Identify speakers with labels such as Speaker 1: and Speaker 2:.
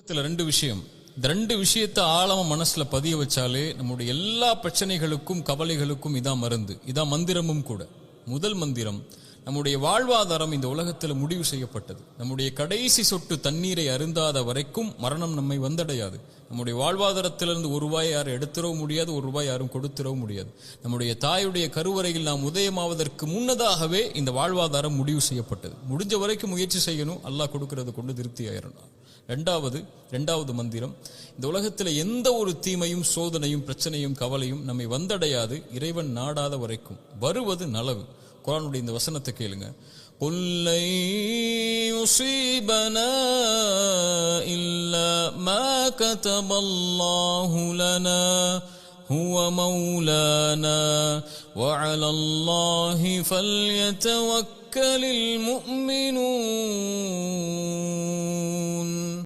Speaker 1: உலகத்துல ரெண்டு விஷயம். இந்த ரெண்டு விஷயத்தை ஆழமா மனசுல பதிய வச்சாலே நம்முடைய எல்லா பிரச்சனைகளுக்கும் கவலைகளுக்கும் இதான் மருந்து, இதான் மந்திரமும் கூட. முதல் மந்திரம், நம்முடைய வாழ்வாதாரம் இந்த உலகத்தில் முடிவு செய்யப்பட்டது. நம்முடைய கடைசி சொட்டு தண்ணீரை அருந்தாத வரைக்கும் மரணம் நம்மை வந்தடையாது. நம்முடைய வாழ்வாதாரத்திலிருந்து ஒரு ரூபாய் யாரும் எடுத்துடவும் முடியாது, ஒரு ரூபாய் யாரும் கொடுத்துடவும் முடியாது. நம்முடைய தாயுடைய கருவறையில் நாம் உதயமாவதற்கு முன்னதாகவே இந்த வாழ்வாதாரம் முடிவு செய்யப்பட்டது. முடிஞ்ச வரைக்கும் முயற்சி செய்யணும், அல்லாஹ் கொடுக்கறது கொண்டு திருப்தி ஆயிரணும். இரண்டாவது மந்திரம், இந்த உலகத்தில் எந்த ஒரு தீமையும் சோதனையும் பிரச்சனையும் கவலையும் நம்மை வந்தடையாது இறைவன் நாடாத வரைக்கும். வருவது நலவு. குர்ஆனுடைய இந்த வசனத்தை கேளுங்க. قُلْ لَن يُصِيبَنَا إِلَّا مَا كَتَبَ اللَّهُ لَنَا هُوَ مَوْلَانَا وَعَلَى اللَّهِ فَلْيَتَوَكَّلِ الْمُؤْمِنُونَ.